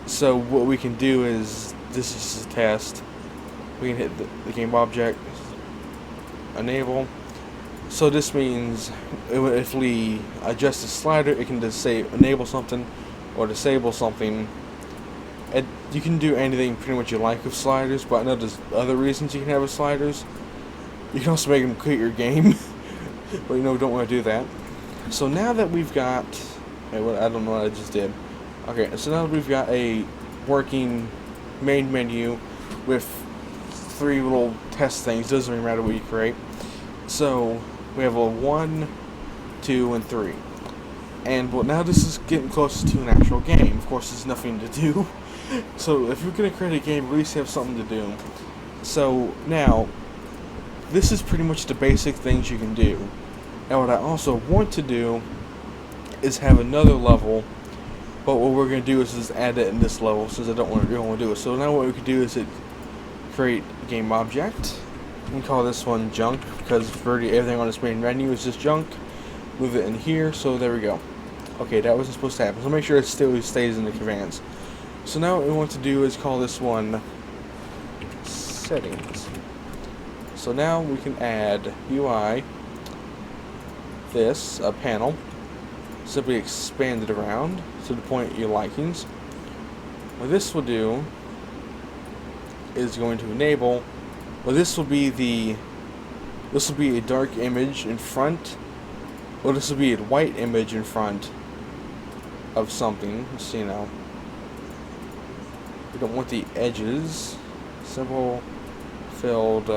So what we can do is, this is just a test. We can hit the game object, enable. So this means if we adjust the slider, it can just say enable something or disable something. And you can do anything pretty much you like with sliders, but I know there's other reasons you can have with sliders. You can also make them quit your game, but you know we don't want to do that. So now that we've got, I don't know what I just did. Okay, so now that we've got a working main menu with 3 little test things, doesn't really matter what you create. So we have a 1, 2, and 3. And well, now this is getting close to an actual game. Of course, there's nothing to do. So if you're going to create a game, at least have something to do. So now, this is pretty much the basic things you can do. And what I also want to do is have another level, but what we're going to do is just add it in this level since I don't really want to do it. So now what we can do is create a game object. We can call this one junk because everything on this main menu is just junk. Move it in here, so there we go. Okay, that wasn't supposed to happen, so make sure it still stays in the commands. So now what we want to do is call this one settings. So now we can add UI, this, a panel, simply expand it around to the point of your likings. What this will do is going to enable, well, this will be a dark image in front. Well, this will be a white image in front of something. Let's see now. We don't want the edges. Simple, filled.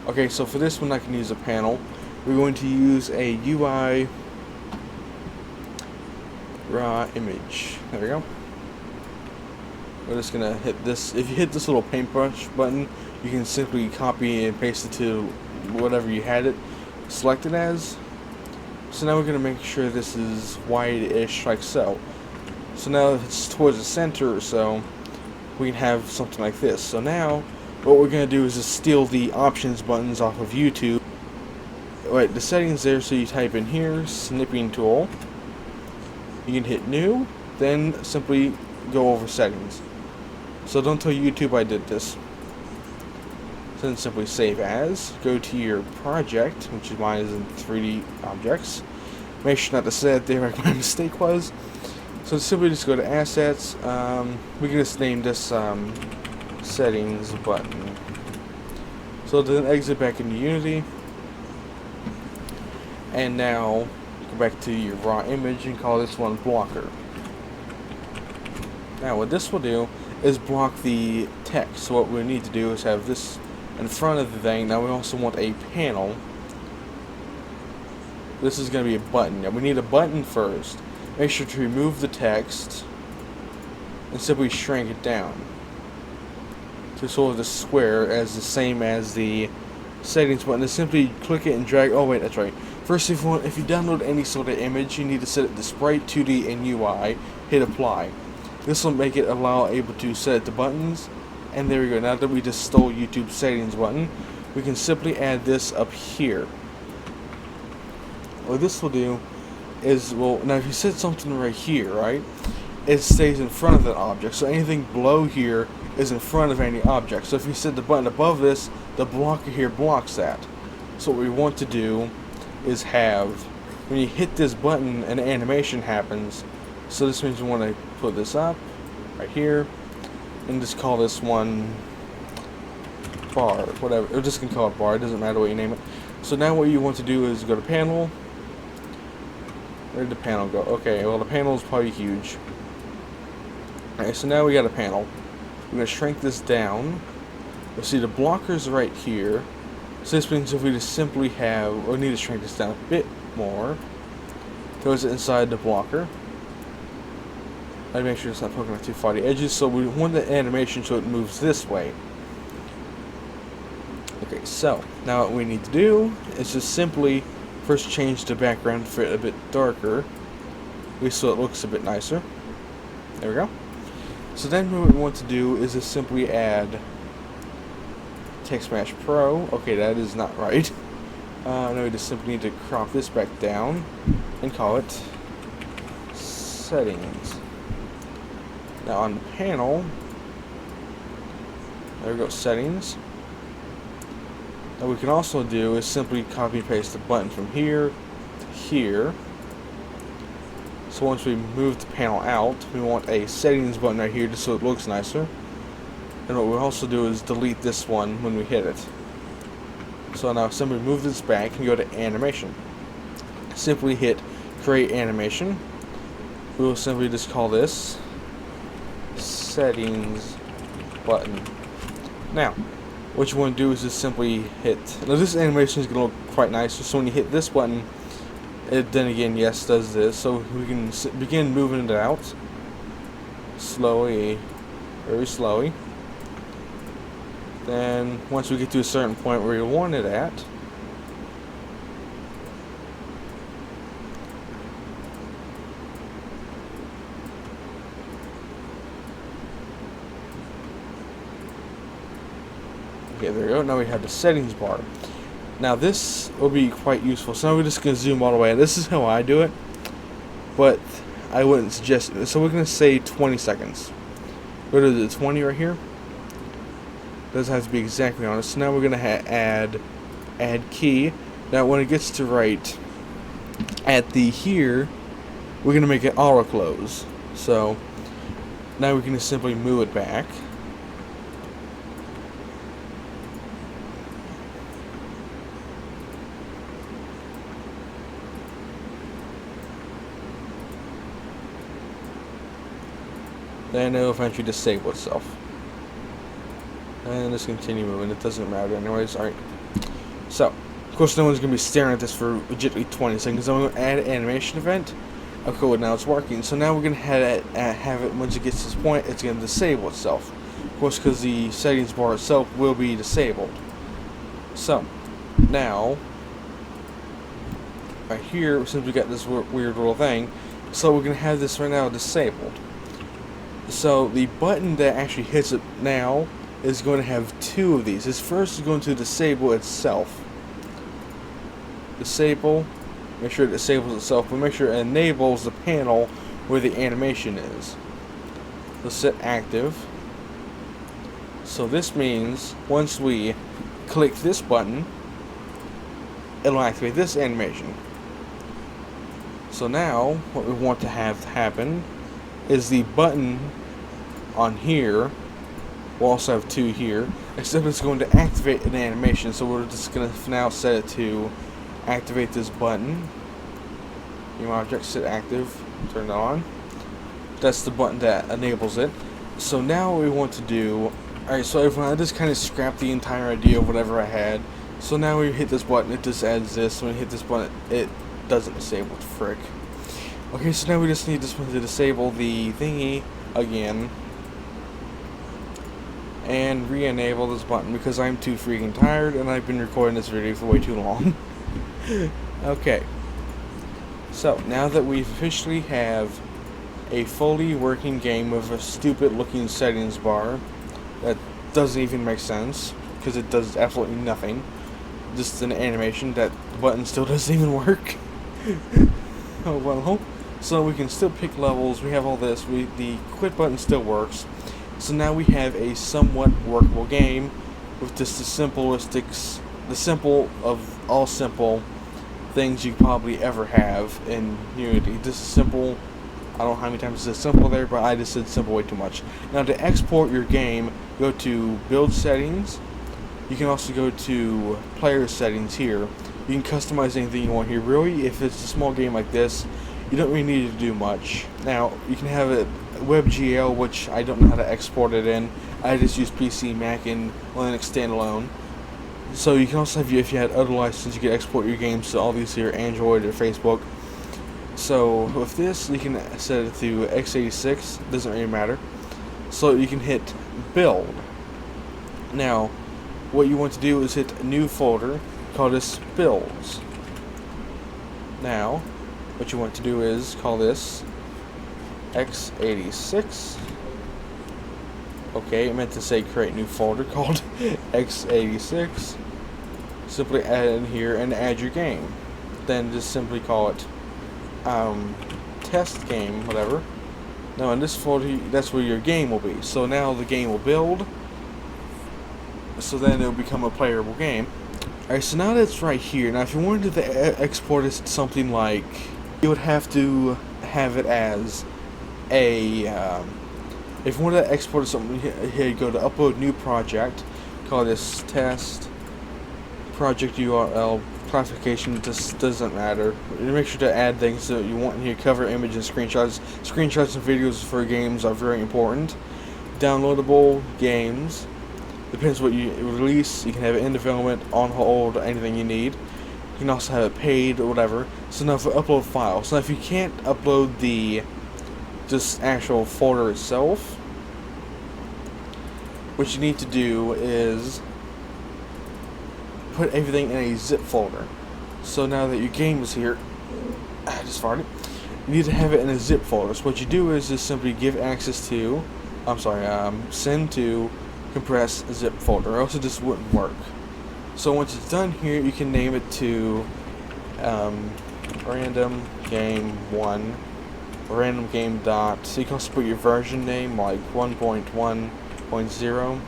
Okay, so for this one I can use a panel. We're going to use a UI raw image. There we go. We're just gonna hit this. If you hit this little paintbrush button, you can simply copy and paste it to whatever you had it selected as. So now we're going to make sure this is wide-ish like so. So now if it's towards the center or so, we can have something like this. So now what we're going to do is just steal the options buttons off of YouTube. Right, the settings there, so you type in here, snipping tool. You can hit new, then simply go over settings. So don't tell YouTube I did this. Then simply save as, go to your project, which is mine is in 3D objects. Make sure not to say it there like my mistake was. So simply just go to assets. We can just name this settings button. So then exit back into Unity. And now go back to your raw image and call this one blocker. Now what this will do is block the text. So what we need to do is have this in front of the thing. Now we also want a panel. This is going to be a button. Now we need a button first. Make sure to remove the text and simply shrink it down to sort of the square as the same as the settings button. And simply click it and drag. Oh wait, that's right. First, if you download any sort of image, you need to set it to Sprite, 2D, and UI. Hit apply. This will make it able to set the buttons. And there we go. Now that we just stole YouTube's settings button, we can simply add this up here. What this will do is, well, now if you set something right here, right, it stays in front of that object. So anything below here is in front of any object. So if you set the button above this, the blocker here blocks that. So what we want to do is have, when you hit this button, an animation happens. So this means we want to put this up right here. And just call this one bar, whatever. Or just can call it bar, it doesn't matter what you name it. So now what you want to do is go to panel. Where did the panel go? Okay, well the panel is probably huge. Alright, so now we got a panel. We're going to shrink this down. You'll see the blocker's right here. So this means if we just simply have, we need to shrink this down a bit more. Throws it inside the blocker. I make sure it's not poking out too far the edges. So we want the animation so it moves this way. Okay, so now what we need to do is just simply first change the background for it a bit darker, so it looks a bit nicer. There we go. So then what we want to do is just simply add TextMesh Pro. Okay, that is not right. Now we just simply need to crop this back down and call it Settings. Now on the panel, there we go, Settings. Now what we can also do is simply copy and paste the button from here to here. So once we move the panel out, we want a Settings button right here just so it looks nicer. And what we'll also do is delete this one when we hit it. So now simply move this back and go to Animation. Simply hit Create Animation. We will simply just call this Settings button. Now, what you want to do is just simply hit. Now this animation is going to look quite nice. So when you hit this button, it then again, yes, does this. So we can begin moving it out slowly, very slowly. Then once we get to a certain point where you want it at, okay, there we go. Now we have the settings bar. Now this will be quite useful. So now we're just going to zoom all the way. This is how I do it, but I wouldn't suggest it. So we're going to say 20 seconds. Go to the 20 right here. Doesn't have to be exactly on it. So now we're going to add key. Now when it gets to right at the here, we're going to make it auto close. So now we can just simply move it back. Then it'll eventually disable itself. And just continue moving. It doesn't matter anyways. Alright. So, of course no one's going to be staring at this for legitimately 20 seconds. I'm going to add an animation event. Okay, well now it's working. So now we're going to have it, once it gets to this point, it's going to disable itself. Of course, because the settings bar itself will be disabled. So, now, right here, since we got this weird little thing, so we're going to have this right now disabled. So the button that actually hits it now is going to have two of these. This first is going to disable itself. Disable, make sure it disables itself, but make sure it enables the panel where the animation is. So set active. So this means once we click this button, it'll activate this animation. So now what we want to have happen is the button on here will also have two here, except it's going to activate an animation. So we're just going to now set it to activate this button. New object, set active, turn it on. That's the button that enables it. So now what we want to do, alright, so everyone, I just kind of scrapped the entire idea of whatever I had. So now when you hit this button, it just adds this. When you hit this button, it doesn't disable, frick. Okay, so now we just need this one to disable the thingy again and re-enable this button because I'm too freaking tired and I've been recording this video for way too long. Okay, so now that we officially have a fully working game with a stupid looking settings bar that doesn't even make sense because it does absolutely nothing, just an animation that the button still doesn't even work. Oh well. So we can still pick levels, we have all this, the quit button still works. So now we have a somewhat workable game with just the simple of all simple things you probably ever have in Unity. This is simple, I don't know how many times it says simple there, but I just said simple way too much. Now to export your game, go to build settings, you can also go to player settings here. You can customize anything you want here. Really, if it's a small game like this, you don't really need to do much. Now, you can have a WebGL, which I don't know how to export it in. I just use PC, Mac, and Linux standalone. So you can also have, if you had other licenses, you could export your games to all these here, Android or Facebook. So with this, you can set it to x86. Doesn't really matter. So you can hit build. Now, what you want to do is hit a new folder, call this builds. Now, what you want to do is call this x86. Okay, I meant to say create new folder called x86. Simply add in here and add your game. Then just simply call it test game, whatever. Now in this folder, that's where your game will be. So now the game will build. So then it'll become a playable game. Alright, so now that's right here. Now if you wanted to export it to something like, you would have to have it as a, if you wanted to export it to something, here you go to upload new project, call this test, project URL, classification, just doesn't matter. Make sure to add things that you want in here, cover, image, and screenshots. Screenshots and videos for games are very important. Downloadable games. Depends what you release. You can have it in development, on hold, anything you need. You can also have it paid or whatever. So now for upload files. So now if you can't upload the just actual folder itself, what you need to do is put everything in a zip folder. So now that your game is here, I just farted. You need to have it in a zip folder. So what you do is just simply give access to, send to compress zip folder, or else it just wouldn't work. So once it's done here, you can name it to random game 1, random game dot. So you can also put your version name like 1.1.0.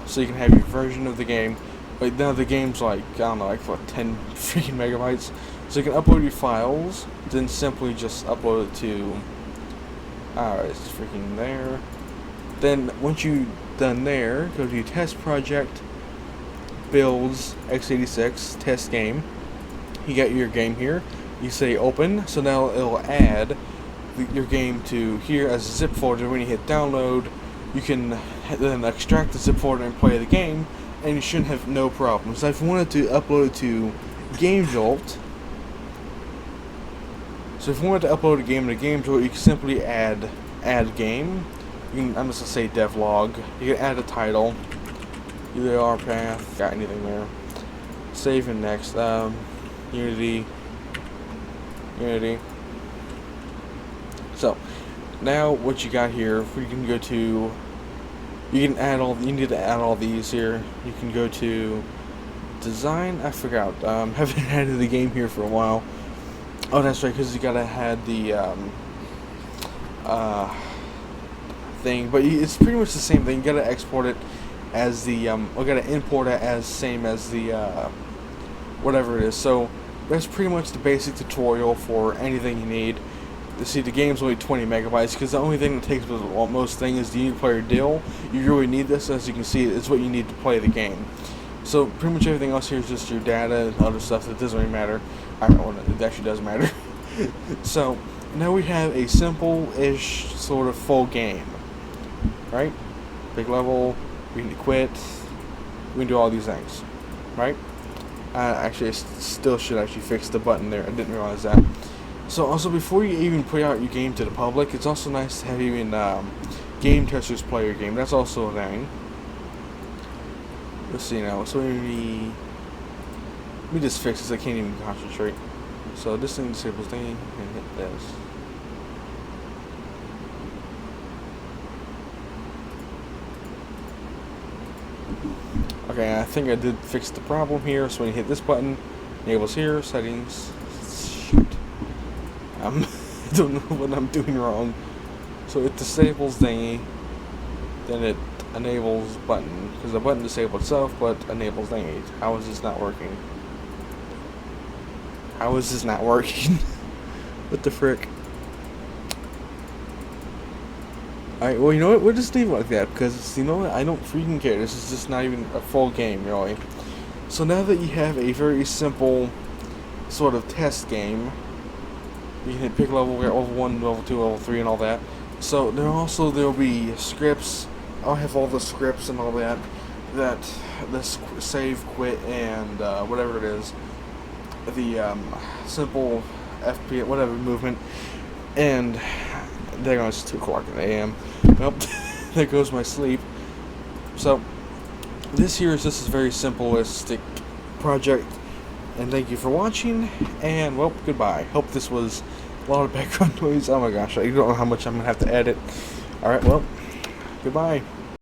So you can have your version of the game. But now the game's like, I don't know, like what, 10 freaking megabytes. So you can upload your files, then simply just upload it to, it's freaking there. Then once you're done there, go to your test project, builds x86 test game. You got your game here. You say open, so now it'll add your game to here as a zip folder. When you hit download, you can then extract the zip folder and play the game, and you shouldn't have no problems. Now if you wanted to upload it to GameJolt, so if you wanted to upload a game to GameJolt, you can simply add game. You can, I'm just gonna say devlog. You can add a title, either RPath, got anything there. Save and next. Unity. So now what you got here, we can go to. You can add all. You need to add all these here. You can go to design. I forgot. Haven't added the game here for a while. Oh, that's right, because you gotta had the thing, but it's pretty much the same thing. You gotta export it as the or gotta import it as same as the whatever it is. So that's pretty much the basic tutorial for anything you need. You see, the game's only 20 megabytes because the only thing that takes with most things is the uniplayer deal. You really need this, as you can see, it's what you need to play the game. So pretty much everything else here is just your data and other stuff that doesn't really matter. I don't know, it actually does matter. So now we have a simple-ish sort of full game, right? Big level, we can quit, we can do all these things, right? Actually, I still should actually fix the button there. I didn't realize that. So also, before you even put out your game to the public, it's also nice to have even game testers play your game. That's also a thing. Let's see now. So let me just fix this. I can't even concentrate. So this thing disables thing and hit this. Okay, I think I did fix the problem here. So when you hit this button, enables here, settings. Shoot. I don't know what I'm doing wrong. So it disables thingy, then it enables button, because the button disables itself, but enables thingy. How is this not working? How is this not working? What the frick? Alright, well, you know what? We'll just leave it like that, because, you know what? I don't freaking care. This is just not even a full game, really. So now that you have a very simple sort of test game, you can hit pick level, level 1, level 2, level 3, and all that. So there'll be scripts. I'll have all the scripts and all that. That this save, quit, and whatever it is. The simple FP, whatever movement, and there goes 2 o'clock in the AM. Well, there goes my sleep. So, this is just a very simplistic project, and thank you for watching, and, well, goodbye. Hope this was a lot of background noise. Oh my gosh, I don't know how much I'm going to have to edit. Alright, well, goodbye.